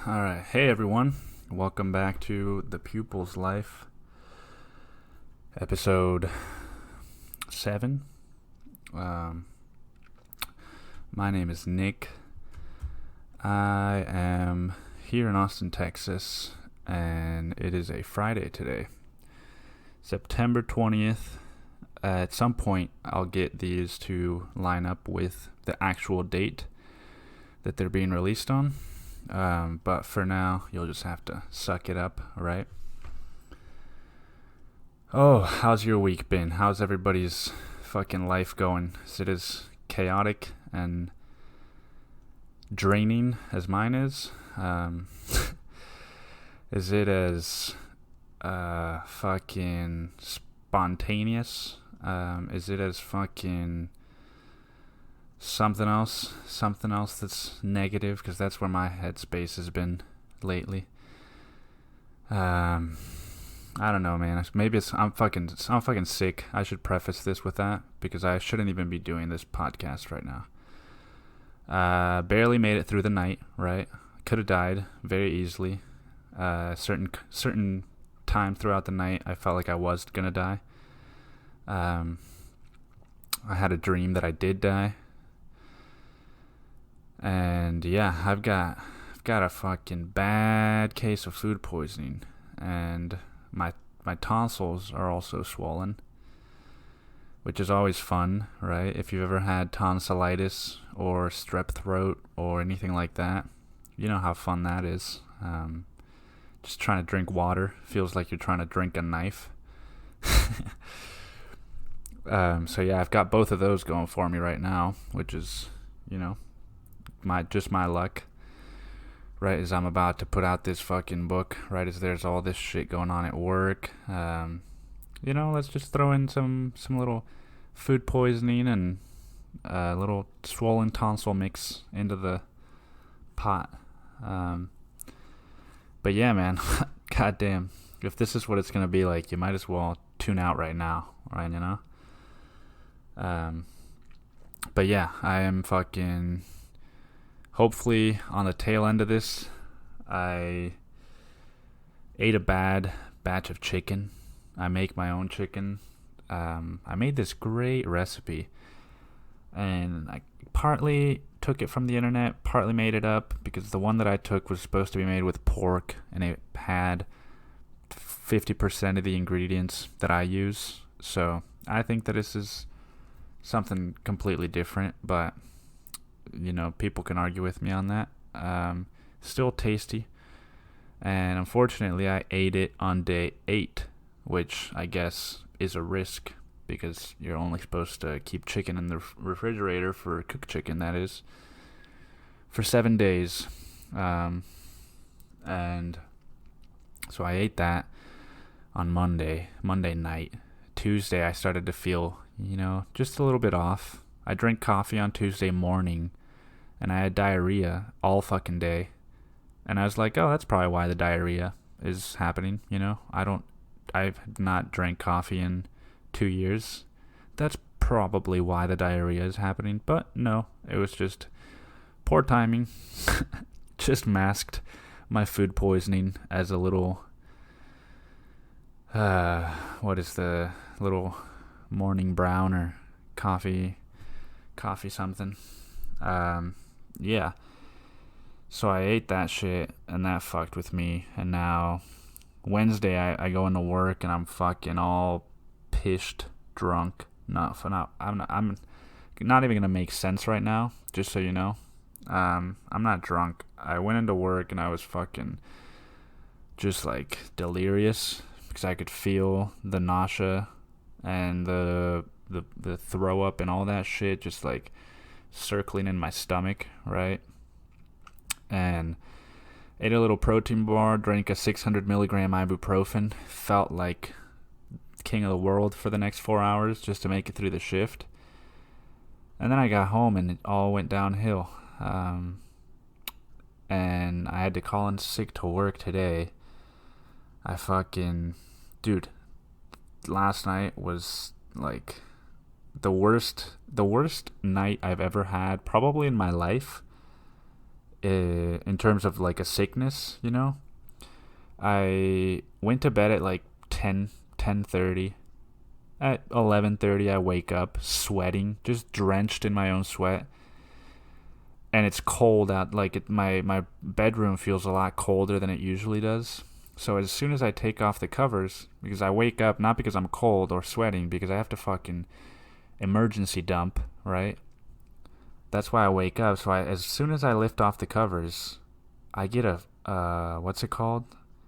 Alright, hey everyone. Welcome back to The Pupil's Life, episode 7. My name is Nick. I am here in Austin, Texas, and it is a Friday today, September 20th. At some point, I'll get these to line up with the actual date that they're being released on. But for now, you'll just have to suck it up, right? Oh, how's your week been? How's everybody's fucking life going? Is it as chaotic and draining as mine is? Is it as fucking spontaneous? Is it as fucking something else that's negative? Because that's where my headspace has been lately. I don't know, man. Maybe I'm fucking sick. I should preface this with that because I shouldn't even be doing this podcast right now. Barely made it through the night, right? Could have died very easily. Certain time throughout the night, I felt like I was gonna die. I had a dream that I did die. And yeah, I've got a fucking bad case of food poisoning, and my tonsils are also swollen, which is always fun, right? If you've ever had tonsillitis or strep throat or anything like that, you know how fun that is. Just trying to drink water feels like you're trying to drink a knife. So yeah, I've got both of those going for me right now, which is, my luck. Right as I'm about to put out this fucking book, right as there's all this shit going on at work, let's just throw in some little food poisoning and a little swollen tonsil mix into the pot. But yeah, man, goddamn, if this is what it's gonna be like, you might as well tune out right now, right? But yeah, I am fucking. Hopefully, on the tail end of this, I ate a bad batch of chicken. I make my own chicken. I made this great recipe, and I partly took it from the internet, partly made it up, because the one that I took was supposed to be made with pork, and it had 50% of the ingredients that I use. So I think that this is something completely different, but people can argue with me on that. Still tasty. And unfortunately, I ate it on day 8, which I guess is a risk because you're only supposed to keep chicken in the refrigerator, for cooked chicken, that is, for 7 days. And so I ate that on Monday night. Tuesday, I started to feel, just a little bit off. I drank coffee on Tuesday morning, and I had diarrhea all fucking day. And I was like, oh, that's probably why the diarrhea is happening, I've not drank coffee in 2 years. That's probably why the diarrhea is happening. But no, it was just poor timing. Just masked my food poisoning as a little, what is the little morning brown or coffee something. Yeah. So I ate that shit, and that fucked with me. And now Wednesday I go into work, and I'm fucking all pissed drunk. I'm not even gonna make sense right now, just so you know. I'm not drunk. I went into work and I was fucking just like delirious because I could feel the nausea and the throw up and all that shit just like circling in my stomach, right? And ate a little protein bar, drank a 600 milligram ibuprofen, felt like king of the world for the next 4 hours just to make it through the shift. And then I got home and it all went downhill. And I had to call in sick to work today. Dude, last night was like the worst night I've ever had, probably in my life. in terms of like a sickness, I went to bed at like 10:30. At 11:30 I wake up sweating, just drenched in my own sweat. And it's cold out, like my bedroom feels a lot colder than it usually does. So as soon as I take off the covers, because I wake up not because I'm cold or sweating, because I have to fucking emergency dump, right? That's why I wake up. So as soon as I lift off the covers, I get what's it called?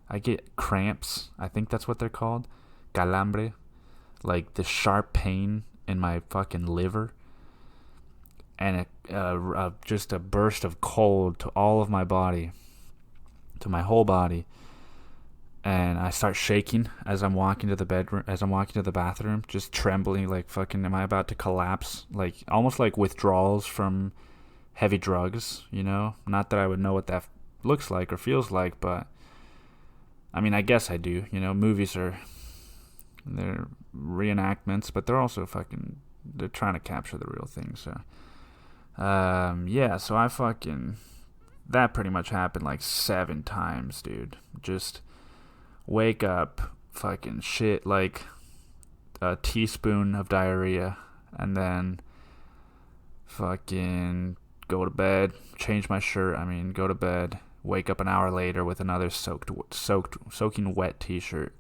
I get cramps. I think that's what they're called. Calambre. Like the sharp pain in my fucking liver. And just a burst of cold to all of my body. To my whole body. And I start shaking as I'm walking to the bedroom, as I'm walking to the bathroom, just trembling like fucking, am I about to collapse? Like, almost like withdrawals from heavy drugs, Not that I would know what that looks like or feels like, but I mean, I guess I do, Movies they're reenactments, but they're also they're trying to capture the real thing, so. Yeah, so that pretty much happened like 7 times, dude. Just wake up, fucking shit, like a teaspoon of diarrhea, and then fucking go to bed, change my shirt, go to bed, wake up an hour later with another soaking wet t-shirt,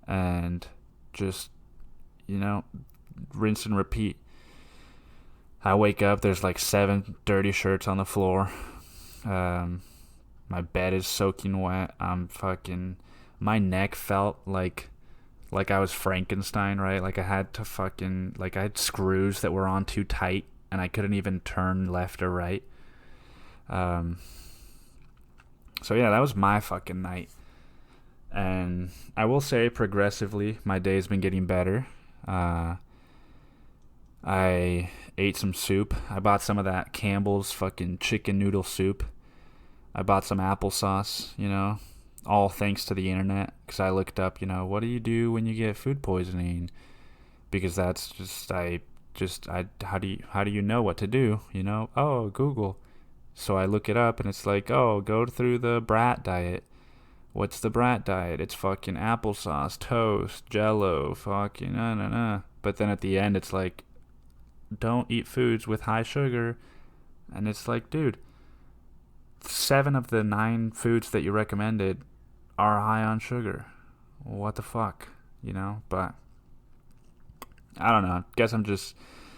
and just, rinse and repeat. I wake up, there's like 7 dirty shirts on the floor. My bed is soaking wet. My neck felt like I was Frankenstein, right? Like I had I had screws that were on too tight and I couldn't even turn left or right. So yeah, that was my fucking night. And I will say progressively my day's been getting better. I ate some soup. I bought some of that Campbell's fucking chicken noodle soup. I bought some applesauce, all thanks to the internet, because I looked up, what do you do when you get food poisoning? Because that's just, how do you know what to do? Oh, Google. So I look it up and it's like, oh, go through the brat diet. What's the brat diet? It's fucking applesauce, toast, jello, fucking But then at the end it's like, don't eat foods with high sugar. And it's like, dude, 7 of the 9 foods that you recommended are high on sugar. What the fuck, But I don't know. Guess I'm just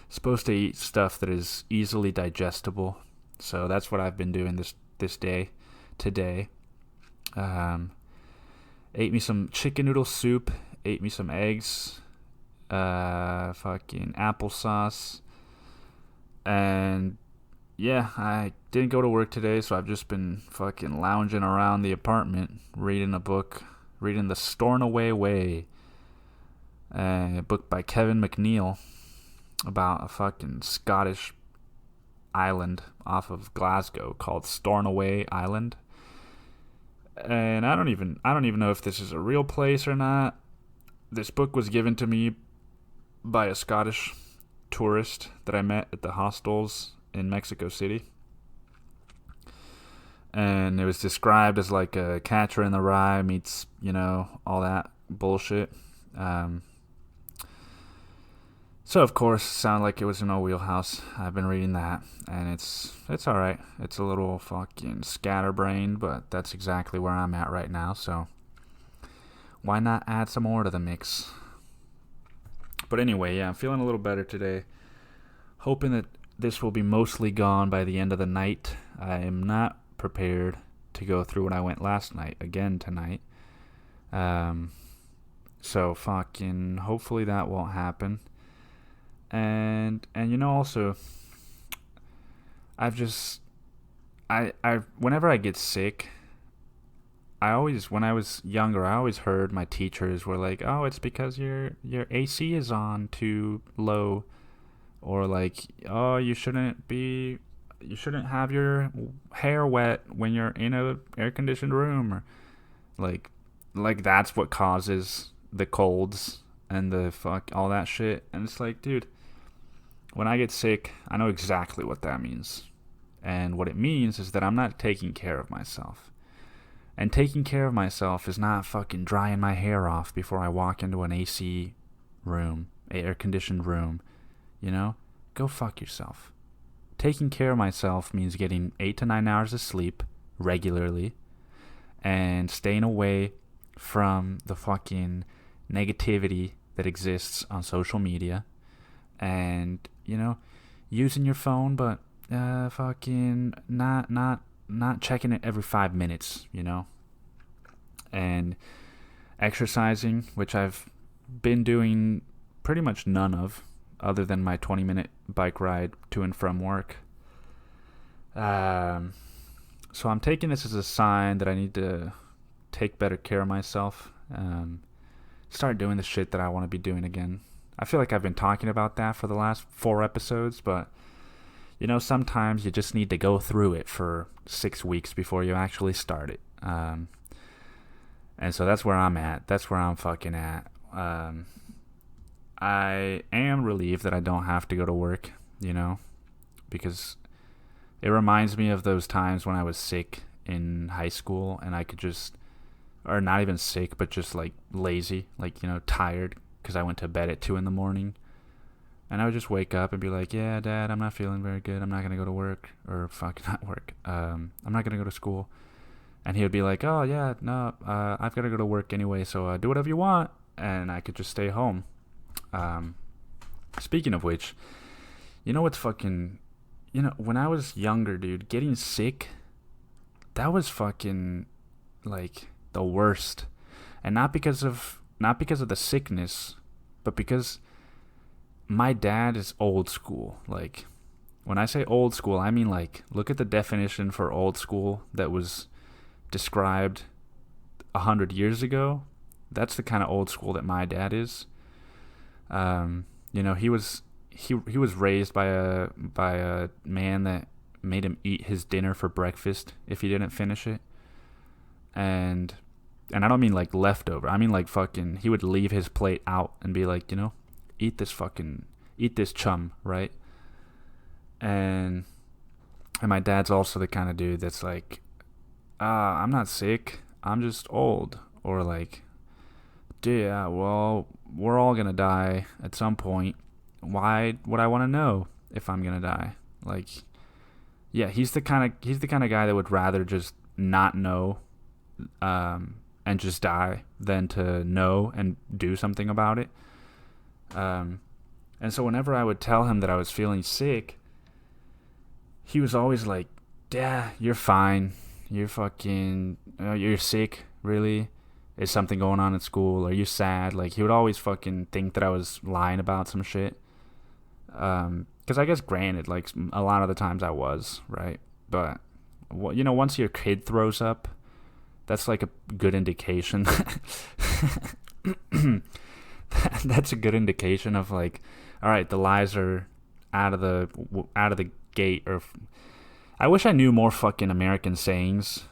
supposed to eat stuff that is easily digestible. So that's what I've been doing this day, today. Ate me some chicken noodle soup. Ate me some eggs. Fucking applesauce. And yeah, I didn't go to work today, so I've just been fucking lounging around the apartment, reading a book, reading The Stornoway Way, a book by Kevin McNeil about a fucking Scottish island off of Glasgow called Stornoway Island. And I don't even know if this is a real place or not. This book was given to me by a Scottish tourist that I met at the hostels in Mexico City. And it was described as like a Catcher in the Rye meets, all that bullshit. So of course, it sounded like it was in our wheelhouse. I've been reading that, and it's alright. It's a little fucking scatterbrained, but that's exactly where I'm at right now, so why not add some more to the mix? But anyway, yeah, I'm feeling a little better today. Hoping that this will be mostly gone by the end of the night. I am not prepared to go through what I went last night again tonight. So fucking hopefully that won't happen. And also whenever I get sick, when I was younger, I always heard my teachers were like, oh, it's because your AC is on too low, or like, oh, you shouldn't have your hair wet when you're in a air conditioned room, or like that's what causes the colds and the fuck all that shit. And it's like, dude, when I get sick, I know exactly what that means. And what it means is that I'm not taking care of myself. And taking care of myself is not fucking drying my hair off before I walk into an AC room, air-conditioned room. You know? Go fuck yourself. Taking care of myself means getting 8 to 9 hours of sleep regularly and staying away from the fucking negativity that exists on social media, and, you know, using your phone, but fucking not checking it every 5 minutes, you know, and exercising, which I've been doing pretty much none of, other than my 20-minute bike ride to and from work. So I'm taking this as a sign that I need to take better care of myself. Start doing the shit that I want to be doing again. I feel like I've been talking about that for the last 4 episodes, but, you know, sometimes you just need to go through it for 6 weeks before you actually start it. And so that's where I'm at. That's where I'm fucking at. I am relieved that I don't have to go to work, you know, because it reminds me of those times when I was sick in high school and I could just, or not even sick, but just like lazy, like, you know, tired because I went to bed at 2 a.m. And I would just wake up and be like, yeah, Dad, I'm not feeling very good. I'm not going to go to work, or fuck, not work. I'm not going to go to school. And he would be like, oh, yeah, no, I've got to go to work anyway, so do whatever you want. And I could just stay home. Speaking of which, you know what's fucking, you know, when I was younger, dude, getting sick, that was fucking, like, the worst. And not because of the sickness, but because my dad is old school. Like, when I say old school, I mean, like, look at the definition for old school that was described 100 years ago. That's the kind of old school that my dad is. You know, he was raised by a man that made him eat his dinner for breakfast if he didn't finish it. And I don't mean like leftover. I mean like fucking, he would leave his plate out and be like, you know, eat this chum, right? And my dad's also the kind of dude that's like, I'm not sick, I'm just old. Or like, yeah, well, we're all gonna die at some point. Why would I want to know if I'm gonna die? Like, yeah, he's the kind of guy that would rather just not know, and just die than to know and do something about it. And so whenever I would tell him that I was feeling sick, he was always like, "Yeah, you're fine. You're fucking, you're sick, really? Is something going on at school? Are you sad?" Like, he would always fucking think that I was lying about some shit. Because I guess, granted, like, a lot of the times I was, right? But, you know, once your kid throws up, that's like a good indication. That's a good indication of, like, all right, the lies are out of the gate. Or I wish I knew more fucking American sayings.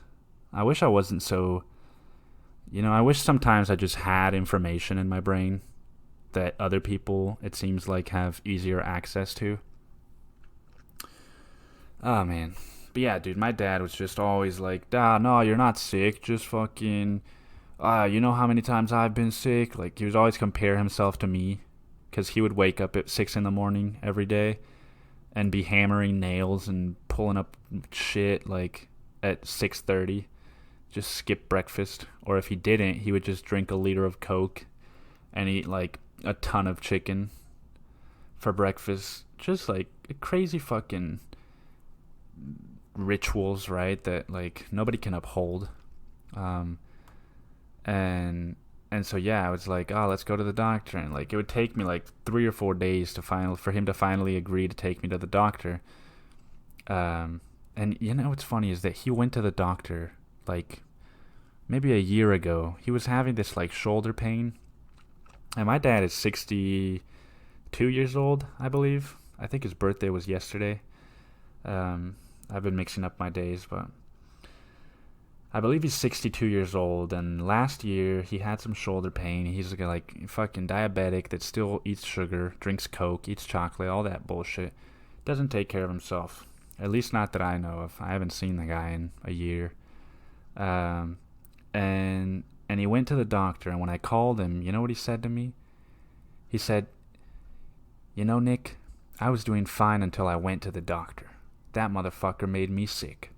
I wish I wasn't so, you know, I wish sometimes I just had information in my brain that other people, it seems like, have easier access to. Oh, man. But yeah, dude, my dad was just always like, no, you're not sick, just fucking, you know how many times I've been sick? Like, he would always compare himself to me, because he would wake up at 6 a.m. every day and be hammering nails and pulling up shit, like, at 6:30. Just skip breakfast. Or if he didn't, he would just drink a liter of Coke and eat, like, a ton of chicken for breakfast. Just, like, crazy fucking rituals, right, that, like, nobody can uphold. And so, yeah, I was like, oh, let's go to the doctor. And, like, it would take me, like, 3 or 4 days for him to finally agree to take me to the doctor. And, you know, what's funny is that he went to the doctor, like, maybe a year ago. He was having this, like, shoulder pain. And my dad is 62 years old, I believe. I think his birthday was yesterday. I've been mixing up my days, but I believe he's 62 years old. And last year, he had some shoulder pain. He's like fucking diabetic that still eats sugar, drinks Coke, eats chocolate, all that bullshit. Doesn't take care of himself. At least not that I know of. I haven't seen the guy in a year. Um, and he went to the doctor, and when I called him, you know what he said to me? He said, "You know, Nick, I was doing fine until I went to the doctor. That motherfucker made me sick.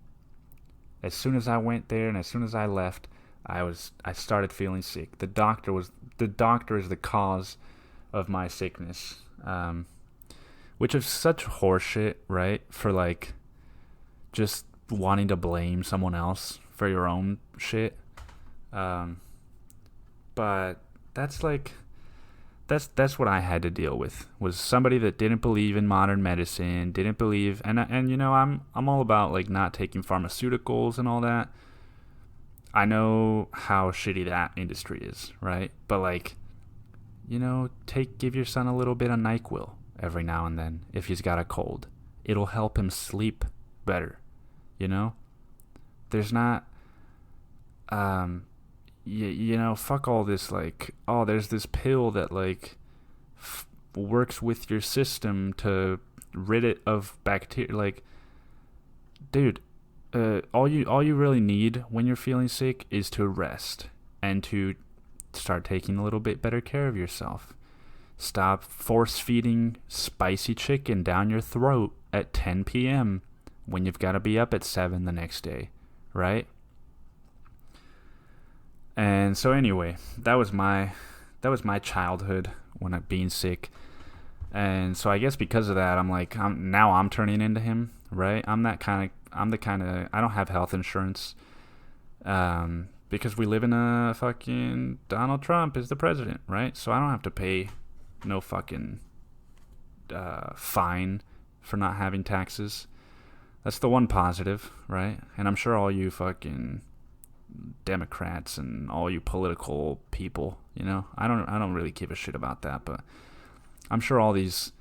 As soon as I went there and as soon as I left, I started feeling sick. The doctor is the cause of my sickness." Which is such horseshit, right? For like just wanting to blame someone else for your own shit. But that's like that's what I had to deal with, was somebody that didn't believe in modern medicine, didn't believe, and you know, I'm all about like not taking pharmaceuticals and all that. I know how shitty that industry is, right? But like, you know, give your son a little bit of NyQuil every now and then if he's got a cold. It'll help him sleep better, you know? There's not you know, fuck all this like, oh, there's this pill that like works with your system to rid it of bacteria. Like, dude, all you really need when you're feeling sick is to rest and to start taking a little bit better care of yourself. Stop force feeding spicy chicken down your throat at 10 p.m. when you've got to be up at 7 the next day, right? And so anyway, that was my childhood when I'm being sick. And so I guess because of that, I'm turning into him, right? I don't have health insurance. Because we live in a fucking, Donald Trump is the president, right? So I don't have to pay no fucking fine for not having taxes. That's the one positive, right? And I'm sure all you fucking Democrats and all you political people, you know, I don't really give a shit about that, but I'm sure all these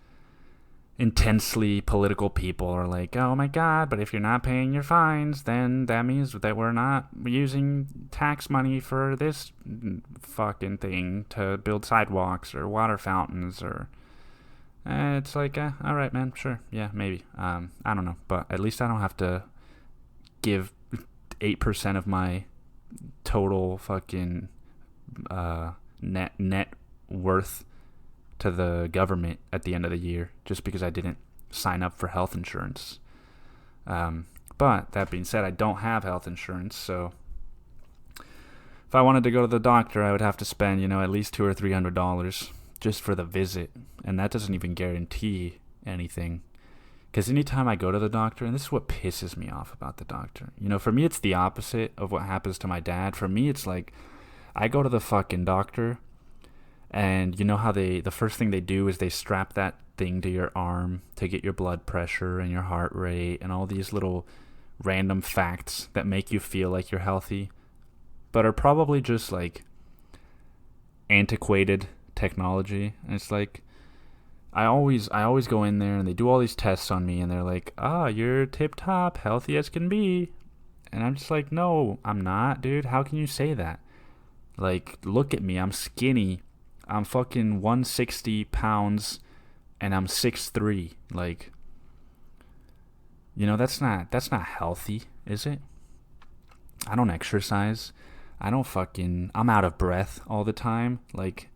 intensely political people are like, oh my god, but if you're not paying your fines, then that means that we're not using tax money for this fucking thing to build sidewalks or water fountains, or it's like, all right, man, sure, yeah, maybe. I don't know, but at least I don't have to give 8% of my total fucking net worth to the government at the end of the year just because I didn't sign up for health insurance. But that being said, I don't have health insurance, so if I wanted to go to the doctor, I would have to spend, you know, at least $200 or $300 just for the visit, and that doesn't even guarantee anything. Because anytime I go to the doctor, and this is what pisses me off about the doctor, you know, for me it's the opposite of what happens to my dad. For me it's like, I go to the fucking doctor, and you know how the first thing they do is they strap that thing to your arm to get your blood pressure and your heart rate and all these little random facts that make you feel like you're healthy, but are probably just like antiquated technology. And it's like, I always go in there and they do all these tests on me and they're like, you're tip top, healthy as can be. And I'm just like, no, I'm not, dude. How can you say that? Like, look at me. I'm skinny. I'm fucking 160 pounds and I'm 6'3". Like, you know, that's not healthy, is it? I don't exercise. I'm out of breath all the time. Like,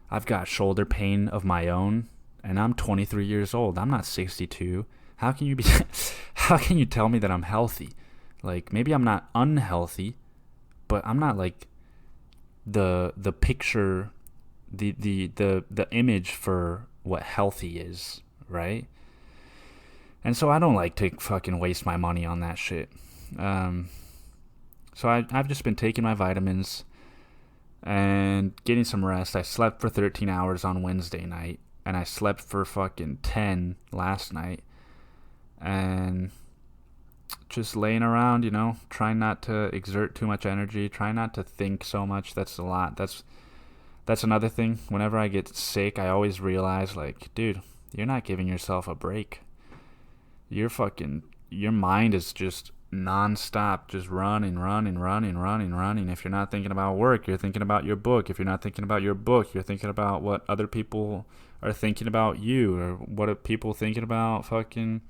I've got shoulder pain of my own. And I'm 23 years old. I'm not 62. How can you tell me that I'm healthy? Like, maybe I'm not unhealthy, but I'm not like the picture, the image for what healthy is, right? And so I don't like to fucking waste my money on that shit. So I've just been taking my vitamins and getting some rest. I slept for 13 hours on Wednesday night. And I slept for fucking 10 last night. And just laying around, you know, trying not to exert too much energy, trying not to think so much. That's a lot. That's another thing. Whenever I get sick, I always realize, like, dude, you're not giving yourself a break. Your mind is just nonstop, just running. If you're not thinking about work, you're thinking about your book. If you're not thinking about your book, you're thinking about what other people are thinking about you, or what are people thinking about fucking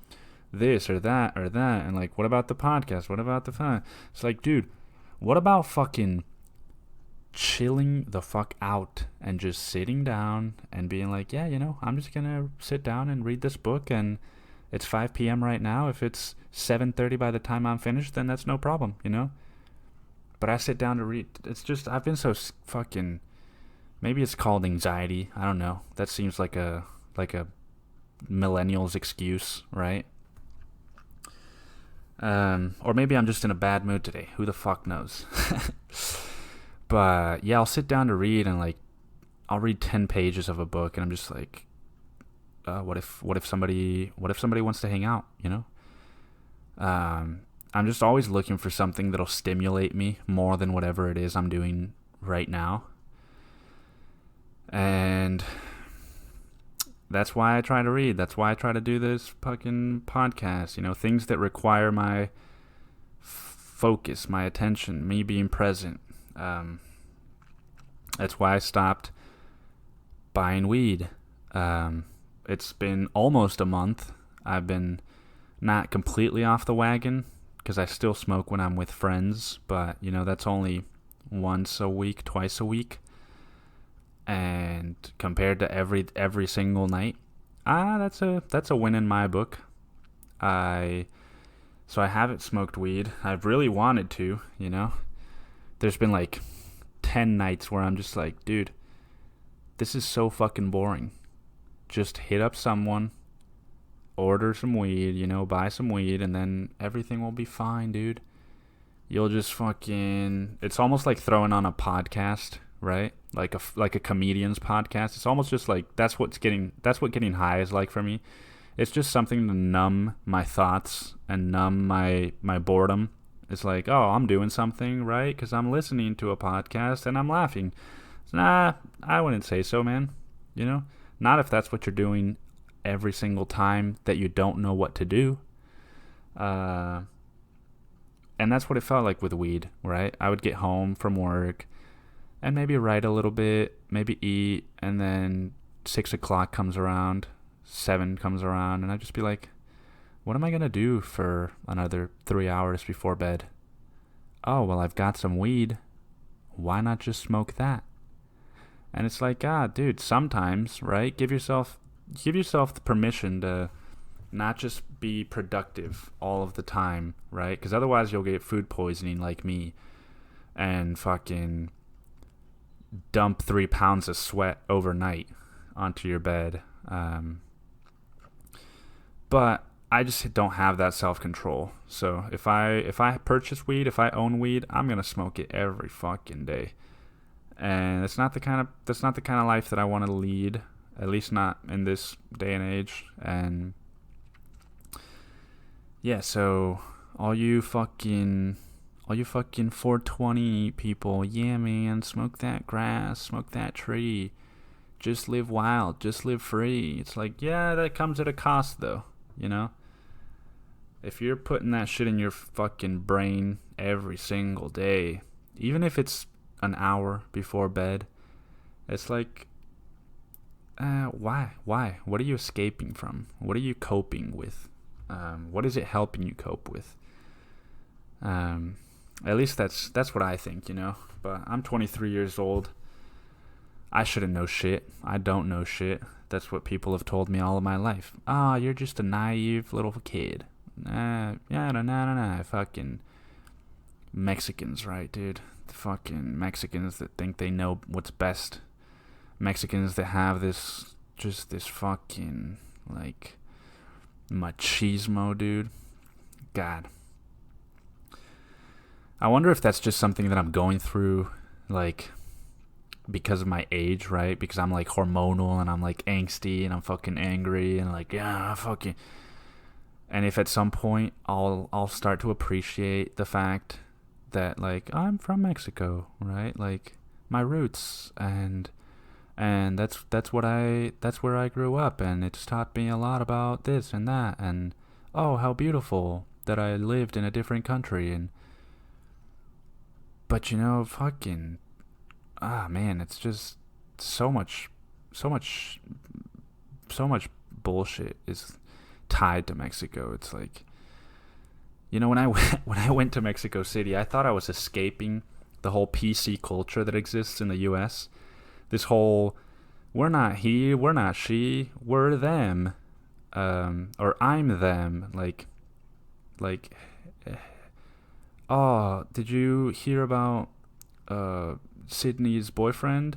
this or that or that, and like, what about the podcast? What about the fun? It's like, dude, what about fucking chilling the fuck out and just sitting down and being like, yeah, I'm just gonna sit down and read this book, and it's 5 p.m. right now. If it's 7:30 by the time I'm finished, then that's no problem, But I sit down to read. It's just, I've been so fucking, maybe it's called anxiety. I don't know. That seems like a millennial's excuse, right? Or maybe I'm just in a bad mood today. Who the fuck knows? But yeah, I'll sit down to read, and like, I'll read 10 pages of a book, and I'm just like, what if somebody wants to hang out, I'm just always looking for something that'll stimulate me more than whatever it is I'm doing right now. And that's why I try to read. That's why I try to do this fucking podcast, things that require my focus, my attention, me being present. That's why I stopped buying weed. It's been almost a month. I've been not completely off the wagon, because I still smoke when I'm with friends, but that's only once a week, twice a week, and compared to every single night, that's a win in my book. So I haven't smoked weed. I've really wanted to, There's been like 10 nights where I'm just like, dude, this is so fucking boring. Just hit up someone, order some weed, buy some weed, and then everything will be fine, dude. You'll just fucking, it's almost like throwing on a podcast, right? Like a comedian's podcast. It's almost just like, that's what getting high is like for me. It's just something to numb my thoughts and numb my boredom. It's like, oh, I'm doing something, right? Because I'm listening to a podcast and I'm laughing. Nah, I wouldn't say so, man. Not if that's what you're doing every single time that you don't know what to do. And that's what it felt like with weed, right? I would get home from work and maybe write a little bit, maybe eat, and then 6 o'clock comes around, 7 comes around, and I'd just be like, what am I going to do for another 3 hours before bed? Oh, well, I've got some weed. Why not just smoke that? And it's like, dude, sometimes, right? Give yourself the permission to not just be productive all of the time, right? Because otherwise you'll get food poisoning like me and fucking dump 3 pounds of sweat overnight onto your bed. But I just don't have that self-control. So if I purchase weed, if I own weed, I'm gonna smoke it every fucking day. And that's not the kind of life that I want to lead, at least not in this day and age. And yeah, so all you fucking 420 people, yeah, man, smoke that grass, smoke that tree, just live wild, just live free. It's like, yeah, that comes at a cost, though, If you're putting that shit in your fucking brain every single day, even if it's an hour before bed, it's like, why? What are you escaping from? What are you coping with? What is it helping you cope with? At least that's what I think, But I'm 23 years old. I shouldn't know shit. I don't know shit. That's what people have told me all of my life. You're just a naive little kid. Nah. Fucking Mexicans, right, dude? The fucking Mexicans that think they know what's best. Mexicans that have this fucking, like, machismo, dude. God. I wonder if that's just something that I'm going through, like, because of my age, right? Because I'm, like, hormonal and I'm, like, angsty and I'm fucking angry and, like, yeah, fucking. And if at some point I'll start to appreciate the fact that, like, I'm from Mexico, right? Like, my roots, and that's where I grew up, and it's taught me a lot about this and that, and oh, how beautiful that I lived in a different country. And but fucking, man, it's just so much bullshit is tied to Mexico. It's like, you know, when I when I went to Mexico City, I thought I was escaping the whole PC culture that exists in the U.S. This whole, we're not he, we're not she, we're them, or I'm them. Like, oh, did you hear about Sydney's boyfriend?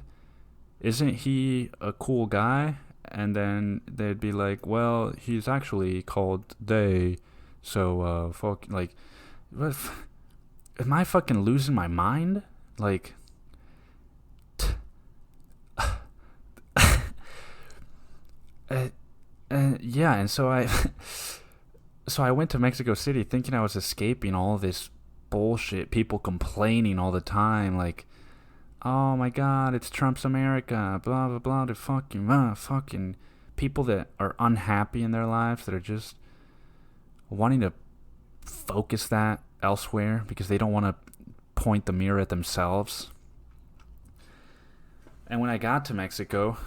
Isn't he a cool guy? And then they'd be like, well, he's actually called they. So, fuck, like, what am I fucking losing my mind? Like, yeah, and so I went to Mexico City thinking I was escaping all this bullshit, people complaining all the time, like, oh my god, it's Trump's America, blah, blah, blah, the fucking people that are unhappy in their lives, that are just wanting to focus that elsewhere because they don't want to point the mirror at themselves. And when I got to Mexico,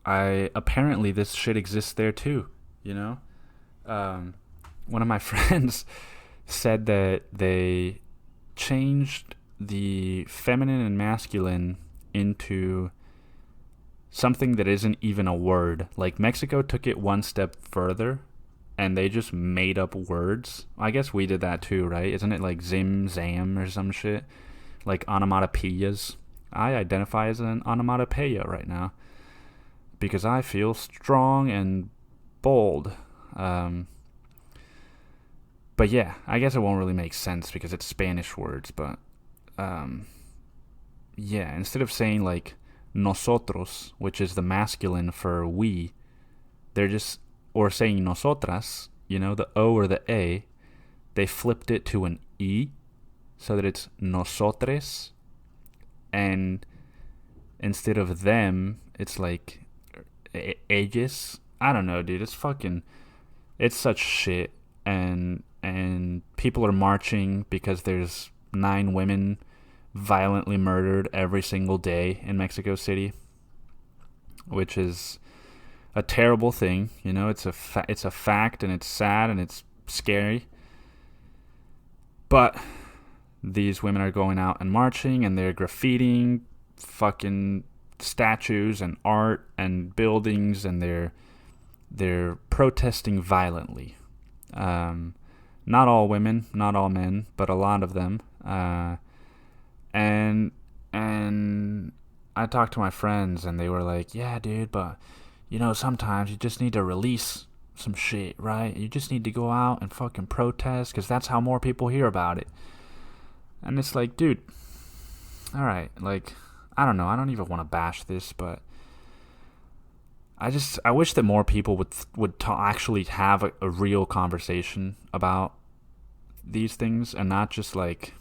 apparently this shit exists there too, you know? One of my friends said that they changed the feminine and masculine into something that isn't even a word. Like, Mexico took it one step further and they just made up words. I guess we did that too, right? Isn't it like zim, zam, or some shit? Like onomatopoeias. I identify as an onomatopoeia right now because I feel strong and bold. But yeah, I guess it won't really make sense because it's Spanish words, but yeah, instead of saying like nosotros, which is the masculine for we, they're just, or saying nosotras, you know, the O or the A, they flipped it to an E so that it's nosotres, and instead of them, it's like ellas. I don't know, dude, it's such shit, and people are marching because there's 9 women violently murdered every single day in Mexico City, which is a terrible thing. You know, it's a fact, and it's sad, and it's scary. But these women are going out and marching, and they're graffitiing fucking statues and art and buildings, and they're protesting violently. Not all women, not all men, but a lot of them. And I talked to my friends, and they were like, yeah, dude, but, you know, sometimes you just need to release some shit, right? You just need to go out and fucking protest, because that's how more people hear about it. And it's like, dude, all right, like, I don't know, I don't even want to bash this, but I wish that more people would actually have a real conversation about these things, and not just like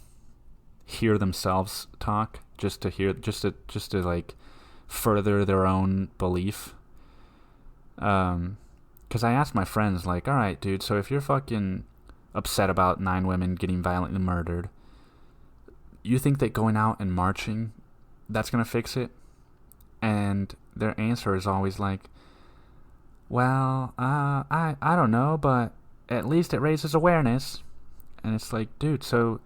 hear themselves talk just to like further their own belief. Because I asked my friends, like, all right, dude, so if you're fucking upset about 9 women getting violently murdered, you think that going out and marching, that's gonna fix it? And their answer is always like, well, I don't know, but at least it raises awareness. And it's like, dude, so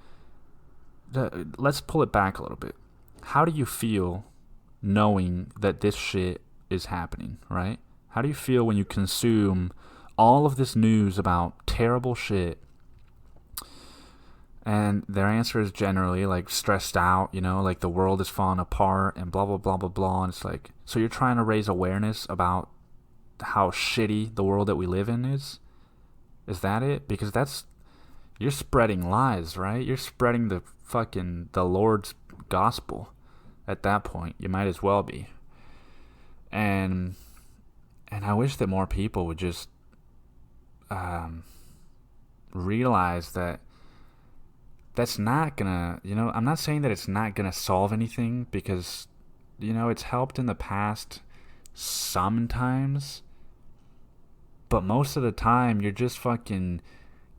let's pull it back a little bit. How do you feel knowing that this shit is happening, right? How do you feel when you consume all of this news about terrible shit? And their answer is generally like stressed out, you know, like the world is falling apart and blah, blah, blah, blah, blah. And it's like, so you're trying to raise awareness about how shitty the world that we live in is? Is that it? Because you're spreading lies, right? You're spreading the Lord's gospel at that point. You might as well be. And I wish that more people would just realize that that's not gonna, you know, I'm not saying that it's not gonna solve anything, because, you know, it's helped in the past sometimes, but most of the time you're just fucking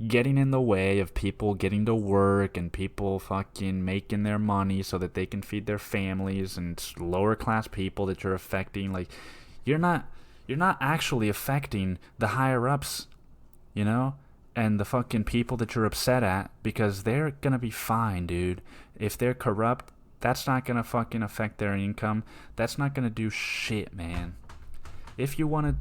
getting in the way of people getting to work and people fucking making their money so that they can feed their families, and lower class people that you're affecting. Like, you're not actually affecting the higher ups you know? And the fucking people that you're upset at, because they're gonna be fine, dude. If they're corrupt, that's not gonna fucking affect their income. That's not gonna do shit, man. If you wanna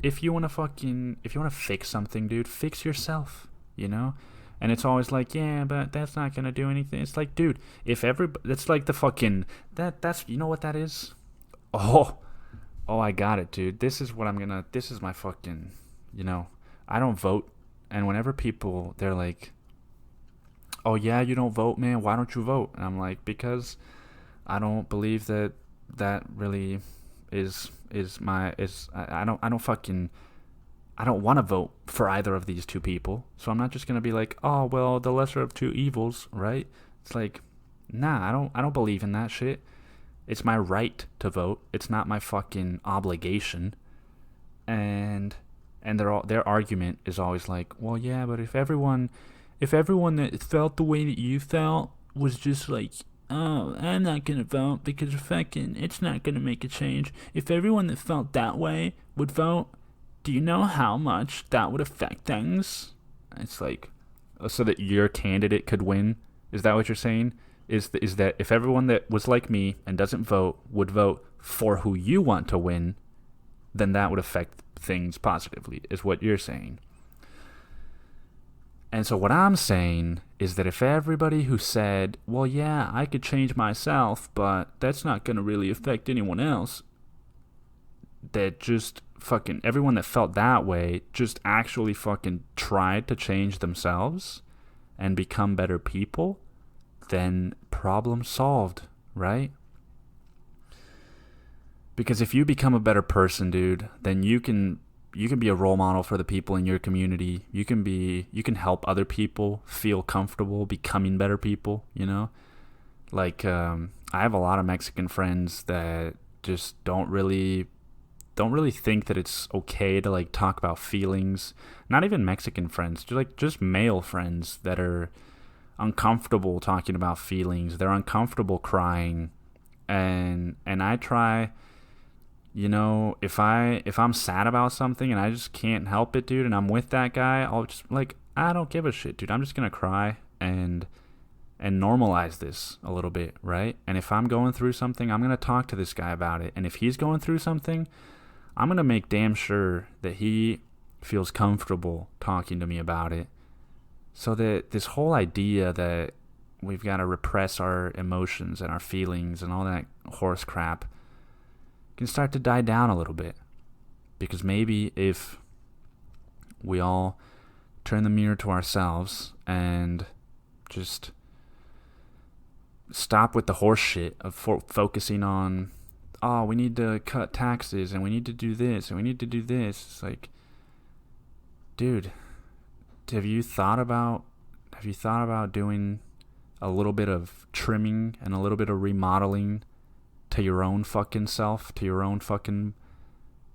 fix something, dude, fix yourself, you know? And it's always like, yeah, but that's not gonna do anything. It's like, dude, if everybody, that's like the fucking, that's, you know what that is? Oh, I got it, dude. This is my fucking, you know, I don't vote. And whenever people, they're like, oh yeah, you don't vote, man, why don't you vote? And I'm like, because I don't believe that really I don't want to vote for either of these two people. So I'm not just going to be like, oh, well, the lesser of two evils, right? It's like, nah, I don't believe in that shit. It's my right to vote. It's not my fucking obligation. And their argument is always like, well, yeah, but if everyone that felt the way that you felt was just like, oh, I'm not going to vote because it's not going to make a change. If everyone that felt that way would vote, do you know how much that would affect things? It's like, so that your candidate could win? Is that what you're saying? Is that if everyone that was like me and doesn't vote would vote for who you want to win, then that would affect things positively, is what you're saying. And so what I'm saying is that if everybody who said, well, yeah, I could change myself, but that's not going to really affect anyone else, that just fucking everyone that felt that way just actually fucking tried to change themselves and become better people, then problem solved, right? Because if you become a better person, dude, then you can be a role model for the people in your community. You can help other people feel comfortable becoming better people, you know? Like, I have a lot of Mexican friends that just don't really think that it's okay to like talk about feelings. Not even Mexican friends, just male friends that are uncomfortable talking about feelings. They're uncomfortable crying. And I try, you know, if I'm sad about something and I just can't help it, dude, and I'm with that guy, I'll just like, I don't give a shit, dude. I'm just gonna cry and normalize this a little bit, right? And if I'm going through something, I'm gonna talk to this guy about it. And if he's going through something, I'm gonna make damn sure that he feels comfortable talking to me about it. So that this whole idea that we've got to repress our emotions and our feelings and all that horse crap can start to die down a little bit. Because maybe if we all turn the mirror to ourselves and just stop with the horse shit of focusing on, oh, we need to cut taxes and we need to do this and we need to do this. It's like, dude, have you thought about doing a little bit of trimming and a little bit of remodeling to your own fucking self, to your own fucking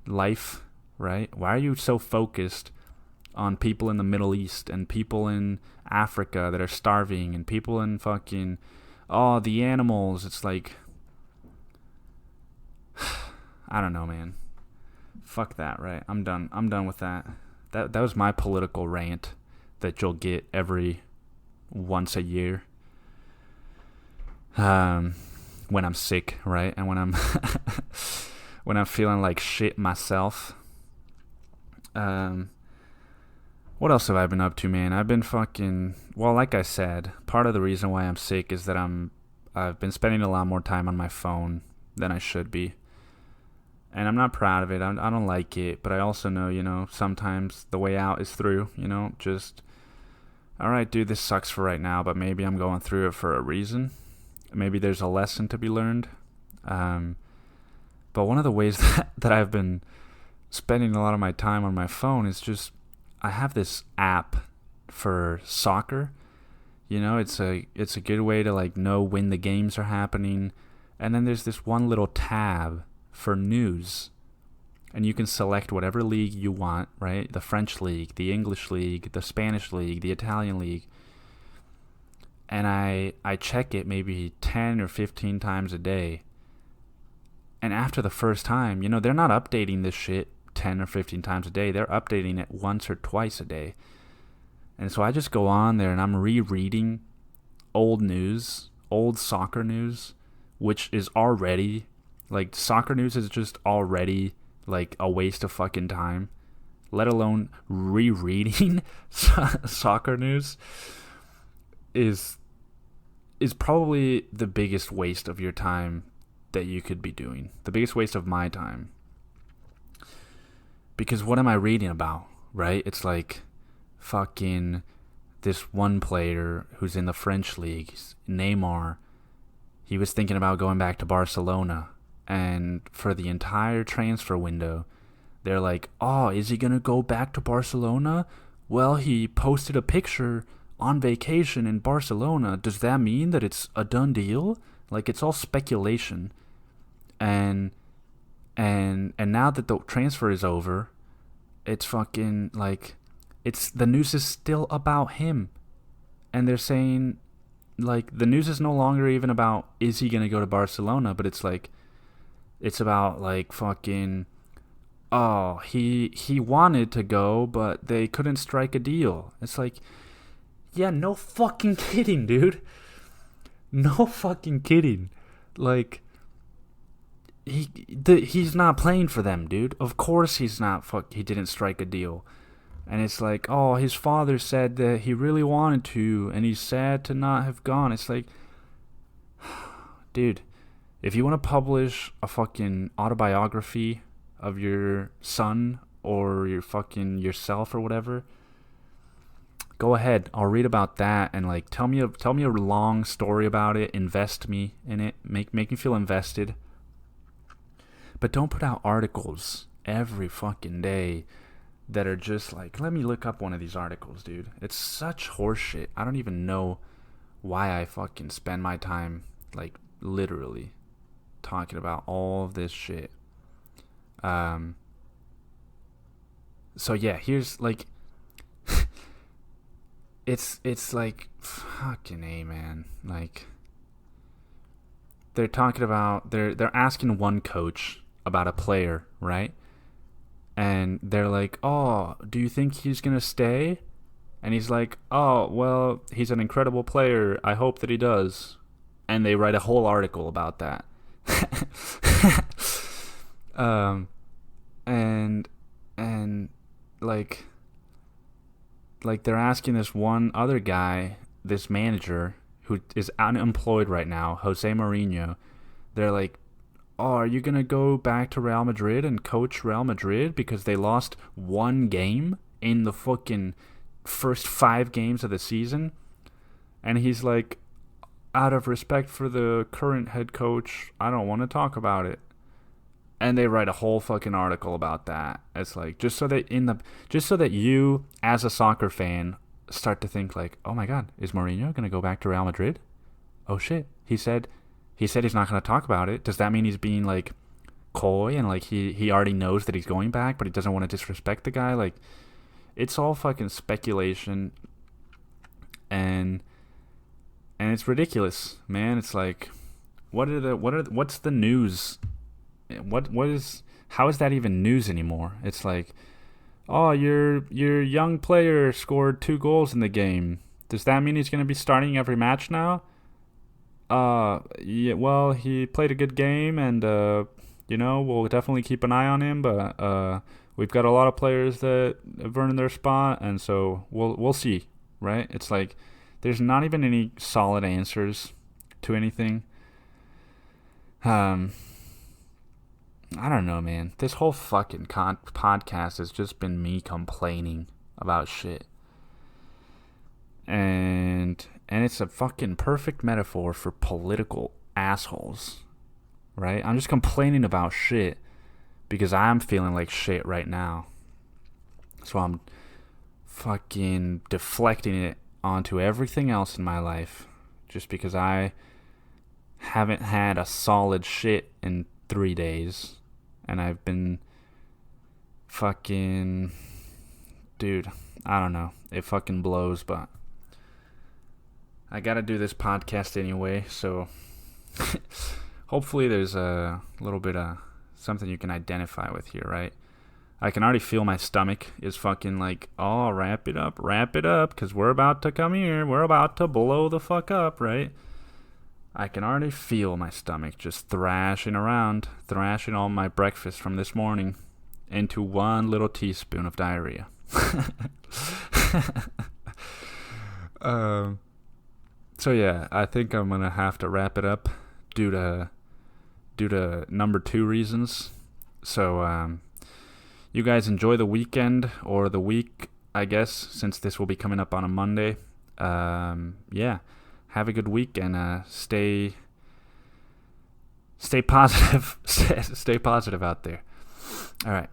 life, right? Why are you so focused on people in the Middle East and people in Africa that are starving and people in fucking, oh, the animals? It's like, I don't know, man. Fuck that, right? I'm done with that. That was my political rant that you'll get every once a year. When I'm sick, right? And when I'm when I'm feeling like shit myself. What else have I been up to, man? I've been fucking, well, like I said, part of the reason why I'm sick is that I've been spending a lot more time on my phone than I should be. And I'm not proud of it. I don't like it, but I also know, you know, sometimes the way out is through, you know, just, all right, dude, this sucks for right now, but maybe I'm going through it for a reason. Maybe there's a lesson to be learned. But one of the ways that I've been spending a lot of my time on my phone is just, I have this app for soccer. You know, it's a good way to like know when the games are happening. And then there's this one little tab for news. And you can select whatever league you want, right? The French league, the English league, the Spanish league, the Italian league. And I check it maybe 10 or 15 times a day. And after the first time, you know, they're not updating this shit 10 or 15 times a day. They're updating it once or twice a day. And so I just go on there and I'm rereading old news, old soccer news, which is already, like, soccer news is just already, like, a waste of fucking time, let alone rereading soccer news is probably the biggest waste of your time that you could be doing. The biggest waste of my time. Because what am I reading about, right? It's like fucking this one player who's in the French league, Neymar. He was thinking about going back to Barcelona. And for the entire transfer window, they're like, oh, is he going to go back to Barcelona? Well, he posted a picture on vacation in Barcelona. Does that mean that it's a done deal? Like, it's all speculation. And now that the transfer is over, it's fucking like, the news is still about him. And they're saying, like, the news is no longer even about, is he going to go to Barcelona? But it's like, it's about, like, fucking, oh, he wanted to go, but they couldn't strike a deal. It's like, yeah, no fucking kidding, dude. No fucking kidding. Like, he's not playing for them, dude. Of course he's not. He didn't strike a deal. And it's like, oh, his father said that he really wanted to, and he's sad to not have gone. It's like, dude, if you want to publish a fucking autobiography of your son or your fucking yourself or whatever, go ahead. I'll read about that and, like, tell me a long story about it. Invest me in it. Make me feel invested. But don't put out articles every fucking day that are just like, let me look up one of these articles, dude. It's such horseshit. I don't even know why I fucking spend my time, like, literally talking about all of this shit. So yeah, here's, like, it's like, fucking A, man. Like, they're talking about, they're asking one coach about a player, right? And they're like, oh, do you think he's gonna stay? And he's like, oh, well, he's an incredible player. I hope that he does. And they write a whole article about that. And like they're asking this one other guy, this manager who is unemployed right now, Jose Mourinho. They're like, oh, are you going to go back to Real Madrid and coach Real Madrid because they lost one game in the fucking first 5 games of the season? And he's like, out of respect for the current head coach, I don't want to talk about it. And they write a whole fucking article about that. It's like, just so that you, as a soccer fan, start to think like, oh my god, is Mourinho going to go back to Real Madrid? Oh shit, he said he's not going to talk about it. Does that mean he's being, like, coy and, like, he already knows that he's going back, but he doesn't want to disrespect the guy? Like, it's all fucking speculation, and it's ridiculous, man. It's like, what's the news? How is that even news anymore? It's like, oh, your young player scored 2 goals in the game. Does that mean he's going to be starting every match now? Yeah, well, he played a good game, and we'll definitely keep an eye on him, but we've got a lot of players that have earned their spot, and so we'll see, right? It's like, there's not even any solid answers to anything. I don't know, man. This whole fucking podcast has just been me complaining about shit. And it's a fucking perfect metaphor for political assholes, right? I'm just complaining about shit because I'm feeling like shit right now. So I'm fucking deflecting it onto everything else in my life just because I haven't had a solid shit in 3 days. And I've been fucking... Dude, I don't know. It fucking blows, but I gotta do this podcast anyway, so hopefully there's a little bit of something you can identify with here, right? I can already feel my stomach is fucking like, oh, wrap it up, because we're about to come here. We're about to blow the fuck up, right? I can already feel my stomach just thrashing around, thrashing all my breakfast from this morning into one little teaspoon of diarrhea. So yeah, I think I'm gonna have to wrap it up due to number 2 reasons. So you guys enjoy the weekend or the week, I guess, since this will be coming up on a Monday. Yeah, have a good week and stay positive. Stay positive out there. All right.